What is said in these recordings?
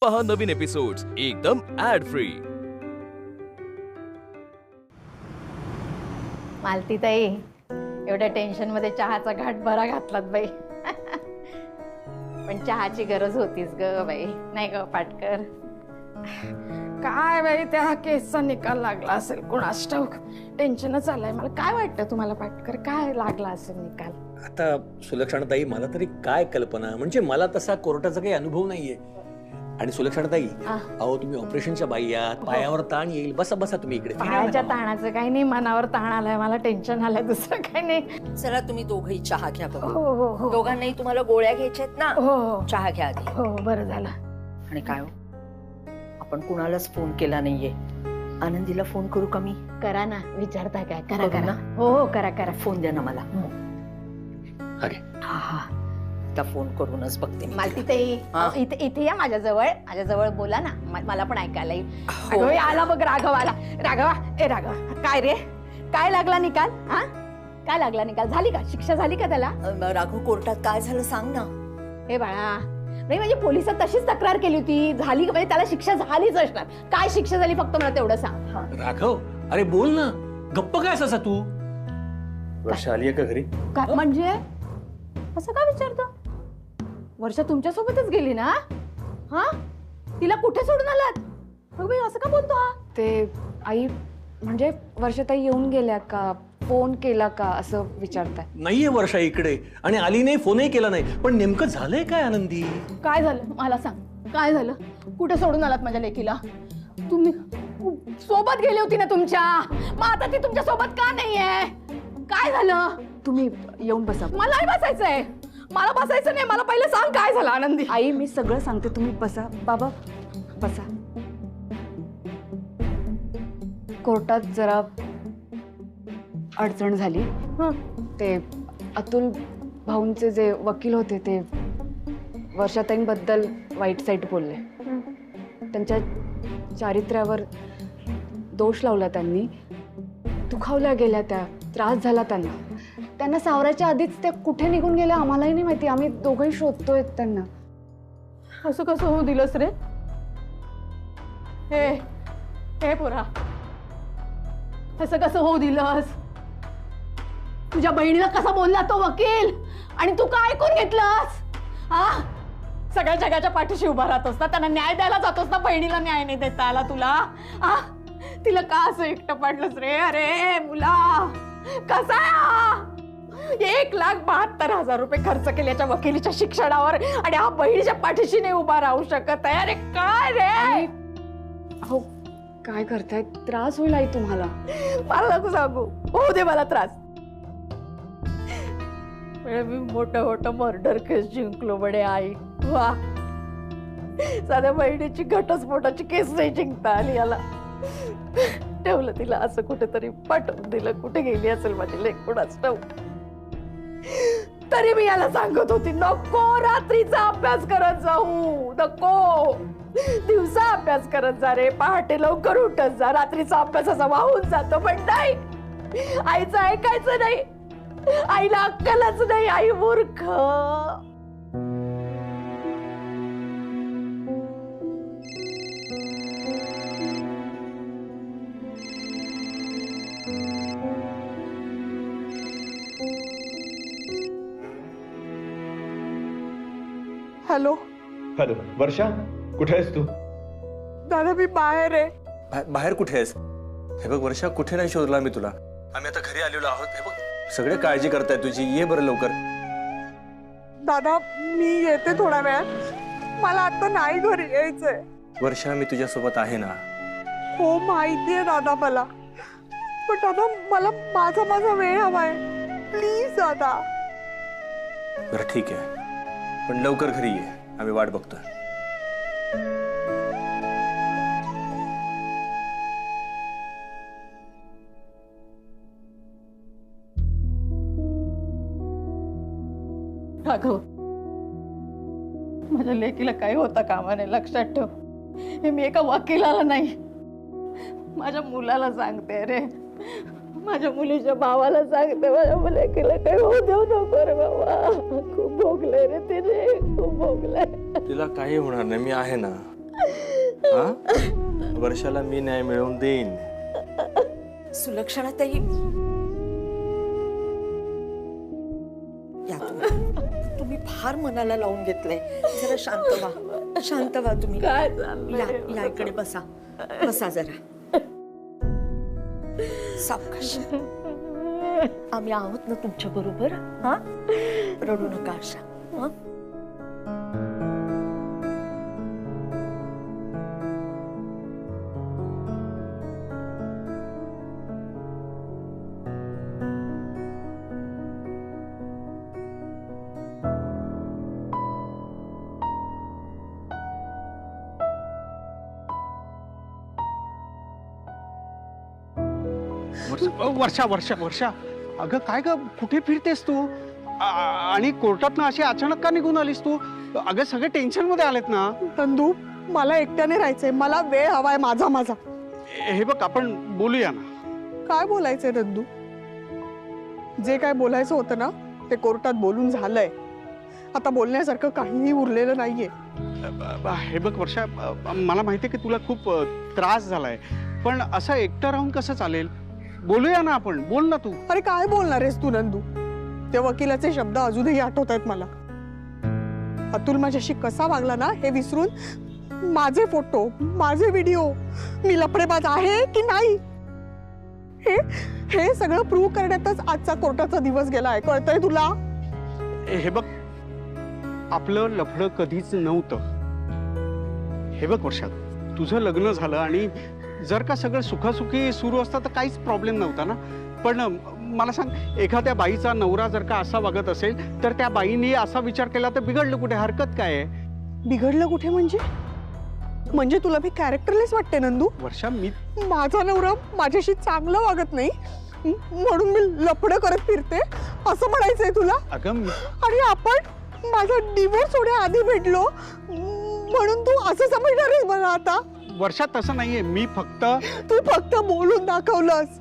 पहा नवीन एपिसोड्स एकदम add free. मालतीताई, एवढ्या टेन्शन मध्ये चहाचा घाट बरा घातलात बाई. पण चहाची गरज होतीच ग बाई, नाही ग पाटकर? काय बाई, त्या केसचा निकाल लागला असेल कुणास ठाऊक. टेन्शनच आलंय मला. काय वाटतं तुम्हाला पाटकर, काय लागला असेल निकाल? आता सुलक्षणाताई, मला तरी काय कल्पना, म्हणजे मला तसा कोर्टाचा काही अनुभव नाहीये. आणि सुलक्षणाताई, अहो तुम्ही ऑपरेशनच्या बाई आहात, पायावर ताण येईल. बसा बसा तुम्ही इकडे. पायाच्या ताणाचं काही नाही, मनावर ताण आलाय मला, टेन्शन आलंय, दुसरं काही नाही. चला तुम्ही दोघही चहा घ्या बघ. हो हो हो दोघांनाही तुम्हाला गोळ्या घ्यायच्या आहेत ना? हो चहा घ्या आधी. हो, बरं झालं. आणि काय हो, आपण कुणालाच फोन केला नाहीये. आनंदीला फोन करू का मी? करा ना, विचारता काय? करा करू करा ना? हो हो, करा करा. फोन द्या ना मला. अरे हा हा, आता फोन करूनच बघते मी. मालतीताई, इथे इथे या माझ्याजवळ बोला ना, मला पण ऐकायला येईल. अगं बाई, आला बघ राघव आला. राघवा, ए राघवा, काय रे, काय लागला निकाल? हा, काय लागला निकाल? झाली का शिक्षा? झाली का त्याला? राघव, कोर्टात काय झालं सांग ना. हे बाळा, नाही म्हणजे पोलिसात तशीच तक्रार केली होती. झाली का? म्हणजे त्याला शिक्षा झालीच असणार. काय शिक्षा झाली फक्त मला तेवढं सांग. राघव, अरे बोल ना, गप्प काय असा तू? वर्षा आलीये का घरी? काय म्हणजे? असं का विचारतो? वर्षा तुमच्या सोबतच गेली ना? हा, तिला कुठे सोडून आलात? अगं बाई, असं का बोलतो हा? ते आई, म्हणजे वर्षाताई येऊन गेल्या का, फोन केला का, असं विचारताय. नाहीये वर्षा इकडे, आणि आली नाही, फोनही केला नाही. पण नेमकं झालंय काय आनंदी? काय झालं मला सांग. काय झालं? कुठे सोडून आलात माझ्या लेकीला? तुम्ही सोबत गेली होती ना तुमच्या, मग आता ती तुमच्या सोबत का नाहीये? काय झालं? तुम्ही येऊन बसा. मलाही बसायचंय. मला बसायचं नाही, मला पहिले सांग काय झालं आनंदी. आई, मी सगळं सांगते, तुम्ही बसा. बाबा बसा. कोर्टात जरा अडचण झाली. ते अतुल भाऊंचे जे वकील होते ते वर्षाताईंबद्दल वाईट साईट बोलले. त्यांच्या चारित्र्यावर दोष लावला त्यांनी. दुखावल्या गेल्या त्या, त्रास झाला त्यांना सावरायच्या आधीच त्या कुठे निघून गेल्या आम्हालाही नाही माहिती. आम्ही दोघंही शोधतोय त्यांना. असं कसं होऊ दिलंस रे? हे हे पोरा, असं कसं होऊ दिलंस? तुझ्या बहिणीला कसा बोलला तो वकील, आणि तू काय ऐकून घेतलंस? हा, सगळ्या जगाच्या पाठीशी उभा राहतोस ना, त्यांना न्याय द्यायला जातोस ना, बहिणीला न्याय नाही देता आला तुला? हा, तिला का असं एकटं पाडलंस रे? अरे मुला, कसा आहे? 1,72,000 रुपये खर्च केल्याच्या वकिलीच्या शिक्षणावर, आणि हा बहिणीच्या पाठीशी नाही उभा राहू शकत आहे. अरे काय रे? हो, काय करताय? त्रास होईल आई तुम्हाला. मला नको सांगू, होऊ दे मला त्रास. मी मोठं मर्डर केस जिंकलो म्हणे आई. वा, साध्या बहिणीची घटस्फोटाची केस नाही जिंकता आली याला. ठेवलं तिला असं कुठेतरी, पाठवून दिलं. कुठे गेली असेल माझी लेक कुणाच ठाऊक. तरी मी याला सांगत होती, नको रात्रीचा अभ्यास करत जाऊ, नको दिवसा अभ्यास करत जा रे, पहाटे लवकर उठत जा. रात्रीचा अभ्यास असा वाहून जातो. पण नाही, आईचं ऐकायचं नाही. आईला अक्कलच नाही. आई मूर्ख. हॅलो हॅलो, वर्षा, कुठे आहेस तू? दादा, मी बाहेर आहे. बाहेर कुठे आहेस? हे बघ वर्षा, कुठे नाही शोधला मी तुला. आम्ही आता घरी आलेलो आहोत. हे बघ, सगळे काळजी करताय तुझी. ये बरं लवकर. दादा, मी येते थोड्या वेळात. मला आता नाही घरी यायचंय. वर्षा, मी तुझ्यासोबत आहे ना. हो, माहितीये दादा मला. पण दादा, मला माझा वेळ हवाय. प्लीज दादा. बरं ठीक आहे, पण लवकर घरी ये, आम्ही वाट बघतोय. राघव, माझ्या लेकीला काही होता कामा नये, लक्षात ठेव. हे मी एका वकिलाला नाही, माझ्या मुलाला सांगते रे. माझ्या मुलीच्या भावाला सांगते, माझ्या मुलीला काही होऊ देऊ नको रे बाबा. खूप भोगलंय रे तिने, खूप भोगलंय. तिला काही होणार नाही, मी आहे ना. हा? वर्षाला मी न्याय मिळवून देईन. सुलक्षणाताई, या तुम्ही फार मनाला लावून घेतलंय. जरा शांत व्हा तुम्ही. काय या इकडे बसा जरा. सावकाश. आम्ही आहोत ना तुमच्या बरोबर. हा, रडू नका आशा. हा, वर्षा वर्षा वर्षा, अगं काय ग, कुठे फिरतेस तू? आणि कोर्टातनं अशी अचानक का निघून आलीस तू? अगं सगळे टेन्शन मध्ये आलेत ना. नंदू, मला एकट्याने राहायचंय. मला वेळ हवाय माझा. हे बघ, आपण बोलूया ना. काय बोलायचंय नंदू? जे काय बोलायचं होतं ना ते कोर्टात बोलून झालंय. आता बोलण्यासारखं काहीही उरलेलं नाहीये. हे बघ वर्षा, मला माहिती आहे की तुला खूप त्रास झालाय, पण असं एकटं राहून कसं चालेल? बोलूया ना आपण. बोल ना तू. अरे काय बोलणार आहेस तू नंदू? ते वकिलाचे शब्द अजूनही आठवत आहेत मला. अतुल माझ्याशी कसा वागला ना हे विसरून माझे फोटो, माझे व्हिडिओ, मी लफडेबाज आहे की नाही हे सगळं प्रूव्ह करण्यातच आजचा कोर्टाचा दिवस गेलाय. कळतंय तुला? हे बघ, आपलं लफडं कधीच नव्हतं. हे बघ वर्षा, तुझं लग्न झालं आणि जर का सगळं सुखासुखी सुरू असतं तर काहीच प्रॉब्लेम नव्हता ना. पण मला सांग, एखाद्या बाईचा नवरा जर का असा वागत असेल तर त्या बाईने असा विचार केला तर बिघडलं कुठे? हरकत काय आहे? बिघडलं कुठे म्हणजे तुला मी कॅरेक्टरलेस वाटते नंदू? वर्षा, माझा नवरा माझ्याशी चांगलं वागत नाही म्हणून मी लफडं करत फिरते असं म्हणायचंय तुला? अगं आणि आपण माझा डिवोर्स होण्याआधी भेटलो म्हणून तू असं समजणार आहेस मला आता? वर्षा, तसं नाहीये. तू फक्त बोलून दाखवलंस.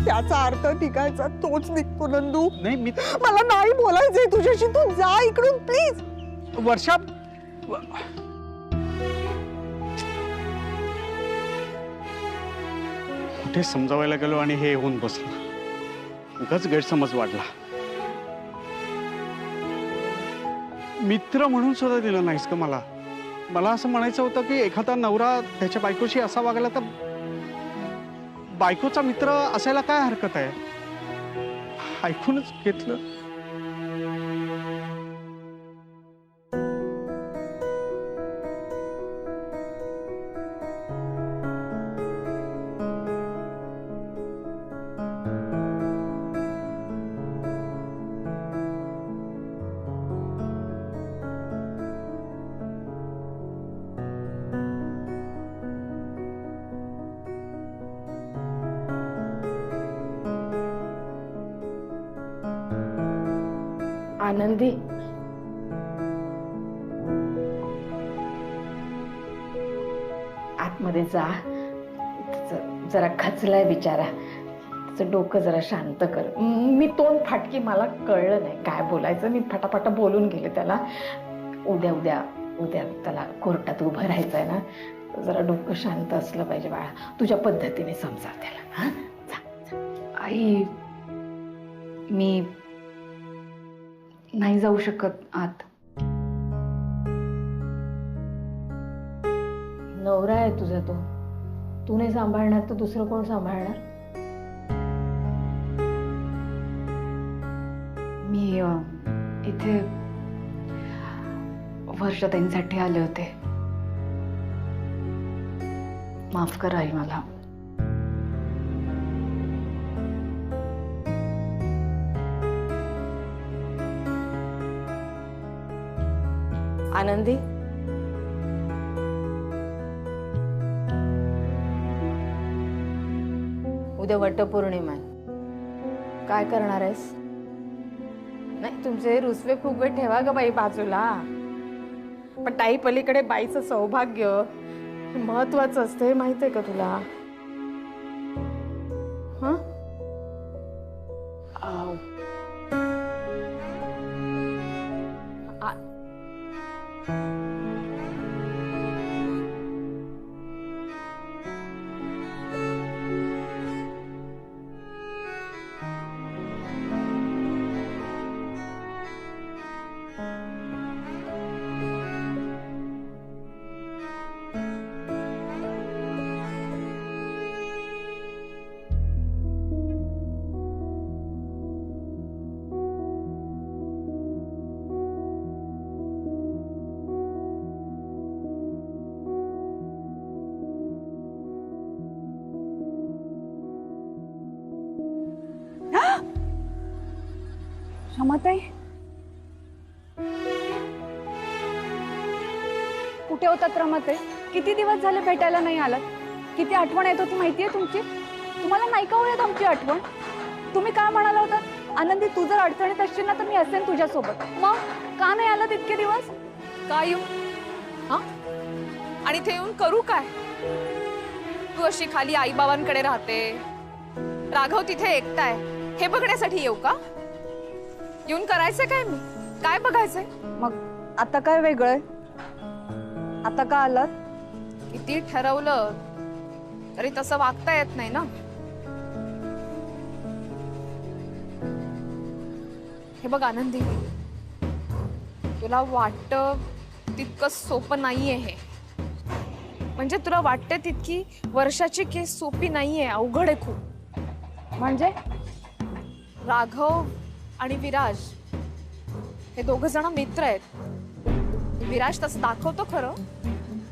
त्याचा अर्थ निघायचा तोच निघतो नंदू. नाही, मला नाही बोलायचंय तुझ्याशी. तू जा इकडून प्लीज. वर्षा, कुठे समजावायला गेलो आणि हे होऊन बसलं. उगाच गैरसमज वाढला. मित्र म्हणून सुद्धा दिलं नाहीस का मला? मला असं म्हणायचं होतं की एखादा नवरा त्याच्या बायकोशी असा वागला तर बायकोचा मित्र असायला काय हरकत आहे? ऐकूनच घेतलं. आनंदी, आतमध्ये जा. जरा खचलाय बिचारा. त्याचं डोकं जरा शांत कर. मी तोंड फाटकी, मला कळलं नाही काय बोलायचं. मी फटाफट बोलून गेले त्याला. उद्या त्याला कोर्टात उभं राहायचंय ना, जरा डोकं शांत असलं पाहिजे बाळा. तुझ्या पद्धतीने समजा त्याला. हा, आई, मी नाही जाऊ शकत आत. नवरा आहे तुझा तो. तू नाही सांभाळणार तर दुसरं कोण सांभाळणार? मी इथे वर्षाताईंसाठी आले होते. माफ करा आई मला. आनंदी, उद्या वटपौर्णिमा आहे. काय करणार आहेस? नाही, तुमचे रुसवे फुगवे ठेवा ग बाई बाजूला. पण ताई पलीकडे बाईचं सौभाग्य महत्वाचं असते, माहितीये का तुला? हं? रमाताई कुठे होतात रमाताई? किती दिवस झाले भेटायला नाही आलात? किती आठवण येत होती माहितीये तुमची? तुम्हाला नाही का होत आमची आठवण? तुम्ही काय म्हणाला होता? आनंदी तू जर अडचणीत असशील ना तर मी असेन तुझ्यासोबत. मग का नाही आलात इतके दिवस? काय येऊ हा? आणि ते येऊन करू काय? तू अशी खाली आई बाबांकडे राहते, राघव तिथे एकटा आहे, हे बघण्यासाठी येऊ का? येऊन करायचं काय? मी काय बघायचंय? मग आता काय वेगळंय? आता का आलात? किती ठरवलं तरी तसं वागता येत नाही ना. हे बघ आनंदी, तुला वाटतं तितकं सोपं नाहीये हे. म्हणजे तुला वाटते तितकी वर्षाची केस सोपी नाहीये, अवघड आहे खूप. म्हणजे राघव आणि विराज हे दोघ जण मित्र आहेत. विराज तसं दाखवतो खरं,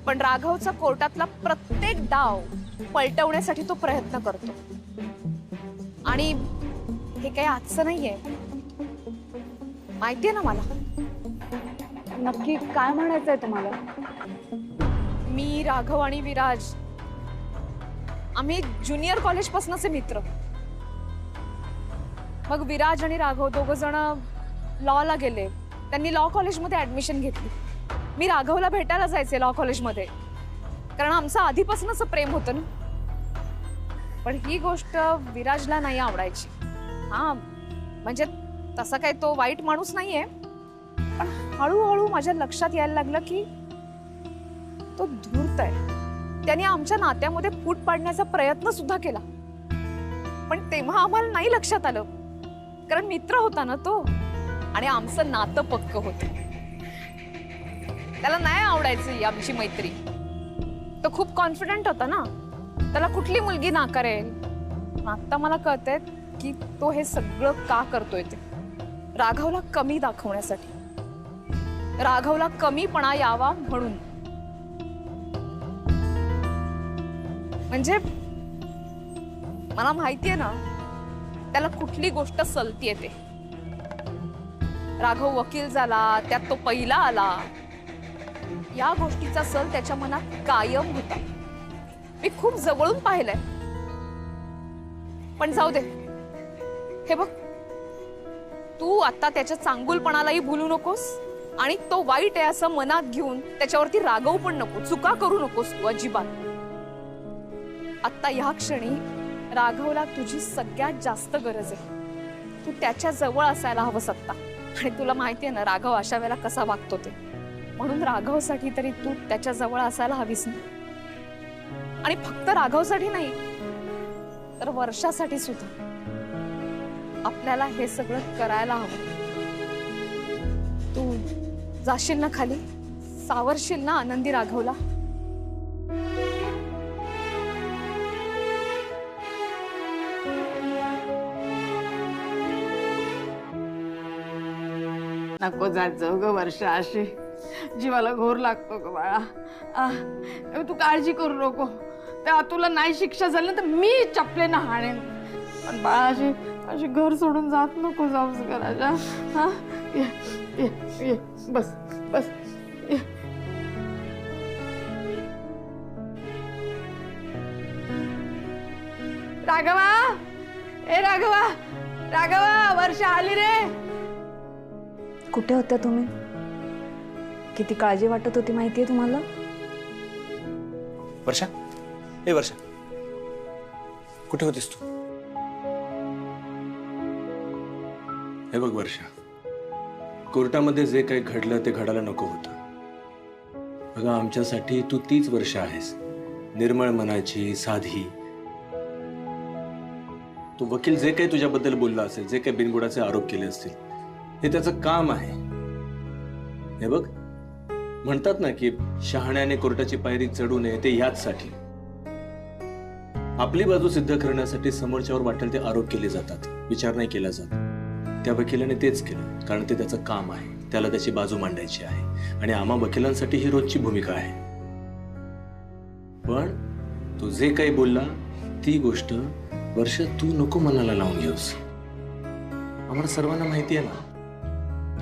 पण राघवचा कोर्टातला प्रत्येक डाव पलटवण्यासाठी तो प्रयत्न करतो. आणि हे काही आजचं नाहीये, माहितीये ना मला. नक्की काय म्हणायचंय तुम्हाला? मी, राघव आणि विराज आम्ही ज्युनियर कॉलेज पासूनचे मित्र. मग विराज आणि राघव दोघ जण लॉला गेले. त्यांनी लॉ कॉलेजमध्ये ऍडमिशन घेतली. मी राघवला भेटायला जायचे लॉ कॉलेजमध्ये, कारण आमचं आधीपासूनच प्रेम होतं ना. पण ही गोष्ट विराजला नाही आवडायची. हा म्हणजे तसा काही तो वाईट माणूस नाहीये, पण हळूहळू माझ्या लक्षात यायला लागलं की तो धूर्त आहे. त्याने आमच्या नात्यामध्ये फूट पाडण्याचा प्रयत्न सुद्धा केला, पण तेव्हा आम्हाला नाही लक्षात आलं, कारण मित्र होता ना तो, आणि आमचं नातं पक्क होतं. त्याला नाही आवडायची आमची मैत्री. तो खूप कॉन्फिडंट होता ना, त्याला कुठली मुलगी नाकारेल. आता मला कळतंय की तो हे सगळं का करतोय ते राघवला कमी दाखवण्यासाठी, राघवला कमीपणा यावा म्हणून. म्हणजे मला माहितीये ना त्याला कुठली गोष्ट सलती येते. राघव वकील झाला, त्यात तो पहिला आला, या गोष्टीचा सल त्याच्या मनात कायम होता. मी खूप जवळून पाहिलंय. पण जाऊ दे, हे बघ, तू आता त्याच्या चांगुलपणालाही भुलू नकोस, आणि तो वाईट आहे असं मनात घेऊन त्याच्यावरती रागवू पण नको, चुका करू नकोस तू अजिबात. आता या क्षणी राघवला तुझी सगळ्यात जास्त गरज आहे. तू त्याच्या जवळ असायला हवं सत्ता. आणि तुला माहितीये ना राघव अशा वेळेला कसा वागतो ते, म्हणून राघवसाठी तरी तू त्याच्या जवळ असायला हवीस ना. आणि फक्त राघवसाठी नाही तर वर्षासाठी सुद्धा आपल्याला हे सगळं करायला हवं. तू जाशील ना खाली, सावरशील ना आनंदी राघवला? नको जात जाऊ ग वर्षा, अशी जीवाला घोर लागतो ग बाळा. तू काळजी करू नको. त्या तुला नाही शिक्षा झाली तर मी चपलेनं हाणेन. पण बाळा अशी घर सोडून जात नको जाऊस घराच्या. हा ये ये ये बस बस ये. राघवा, ए राघवा, राघवा, वर्षा आली रे. कुठे होत्या तुम्ही? किती काळजी वाटत होती माहितीये तुम्हाला? वर्षा, ए वर्षा, कुठे होतीस तू? हे बघ वर्षा, कोर्टामध्ये जे काही घडलं ते घडायला नको होतं. बघा, आमच्यासाठी तू तीच वर्षा आहेस, निर्मळ मनाची, साधी. तो वकील जे काही तुझ्याबद्दल बोलला असेल, जे काही बिनबुडाचे आरोप केले असतील, हे त्याचं काम आहे. हे बघ, म्हणतात ना की शहाण्याने कोर्टाची पायरी चढू नये, ते ह्याचसाठी. आपली बाजू सिद्ध करण्यासाठी समोरच्यावर वाटेल ते आरोप केले जातात, विचार नाही केला जात. त्या वकिलाने तेच केलं, कारण ते त्याचं काम आहे. त्याला त्याची बाजू मांडायची आहे, आणि आम्हा वकिलांसाठी ही रोजची भूमिका आहे. पण तो जे काही बोलला ती गोष्ट वर्ष तू नको मनाला लावून घेऊस. आम्हाला सर्वांना माहिती आहे ना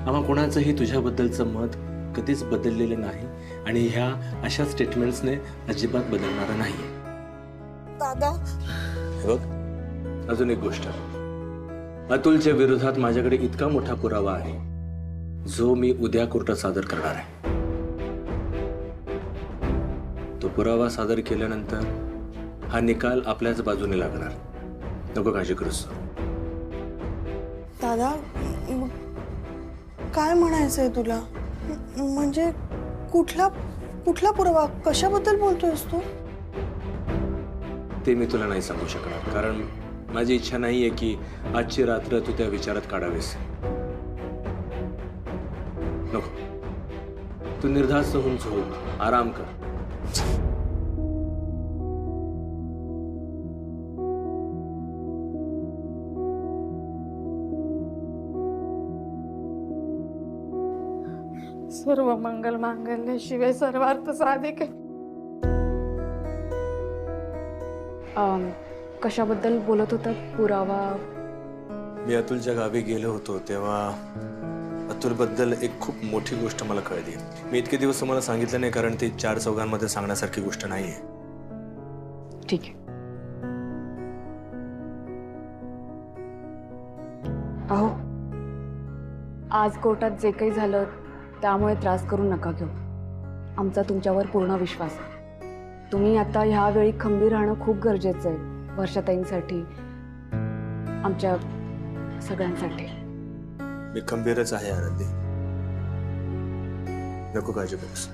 आम्हा कोणाचंही तुझ्याबद्दलचं मत कधीच बदललेलं नाही आणि ह्या अशा स्टेटमेंट्सने अजिबात बदलणारं नाही. दादा हे बघ, अजून एक गोष्ट, अतुलच्या विरोधात माझ्याकडे इतका मोठा पुरावा आहे जो मी उद्या कोर्टात सादर करणार आहे. तो पुरावा सादर केल्यानंतर हा निकाल आपल्याच बाजूने लागणार. नको काळजी करूस. दादा मग काय म्हणायचंय तुला? म्हणजे कुठला कुठला पुरावा, कशाबद्दल बोलतोयस तू? ते मी तुला नाही सांगू शकणार, कारण माझी इच्छा नाहीये की आजची रात्र तू त्या विचारात काढावीस. नको, तू निर्धास्त होऊन झोप, आराम कर. सर्व मंगल मांगल्य शिवाय सर्वार्थ साधिके. कशाबद्दल बोलत होतात? पुरावा? मी अतुलच्या गावी गेलो होतो तेव्हा अतुलबद्दल एक खूप मोठी गोष्ट मला कळली. मी इतके दिवस तुम्हाला सांगितलं नाही कारण ती 4 चौघांमध्ये सांगण्यासारखी गोष्ट नाहीये. ठीक आहे. अहो, आज कोर्टात जे काही झालं त्यामुळे त्रास करू नका घेऊ. आमचा तुमच्यावर पूर्ण विश्वास आहे. तुम्ही आता ह्या वेळी खंबीर राहणं खूप गरजेचं आहे, वर्षाताईंसाठी, आमच्या सगळ्यांसाठी. मी खंबीरच आहे आराध्य, नको काळजी करूस.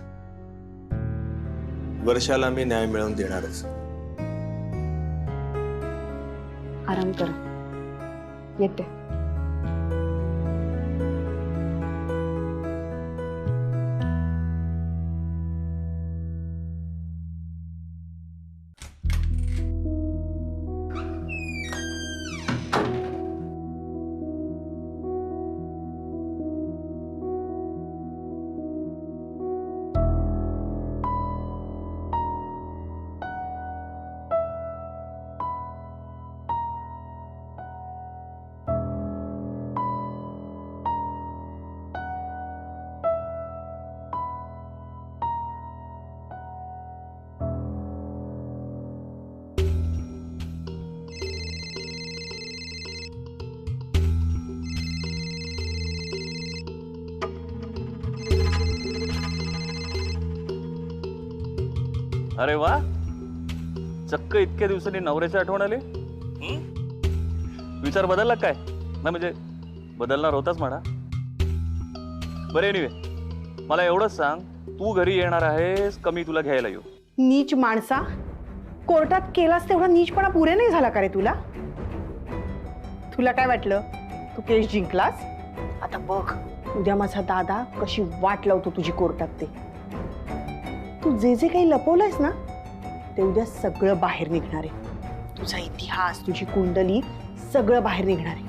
वर्षाला मी न्याय मिळवून देणारच. आराम करा, येते. अरे वा, चक्क इतक्या दिवसांनी नवऱ्याची आठवण आली. विचार बदलला काय? नाही म्हणजे बदलणार होताच म्हणा. बरे, एनिवे मला एवढंच सांग, तू घरी येणार आहेस का मी तुला घ्यायला येऊ? नीच माणसा, कोर्टात केलास तेवढा नीचपणा पुरे नाही झाला का रे तुला? तुला काय वाटलं तू केस जिंकलास? आता बघ उद्या माझा दादा कशी वाट लावतो तुझी कोर्टात ते. तू जे जे काही लपवलंयस ना ते उद्या सगळं बाहेर निघणार आहे. तुझा इतिहास, तुझी कुंडली सगळं बाहेर निघणार आहे.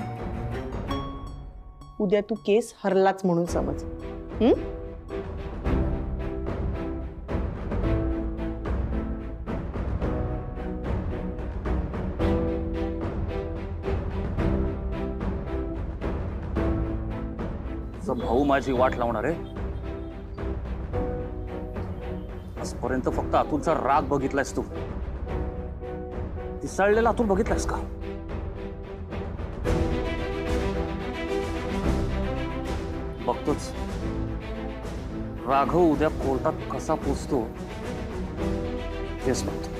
उद्या तू केस हरलाच म्हणून समज. भाऊ माझी वाट लावणार आहे. आजपर्यंत फक्त अतुलचा राग बघितलायस तू, पिसाळलेला अतुल बघितलायस का? बघतोच राघव उद्या कोर्टात कसा पोचतो हेच बघतो.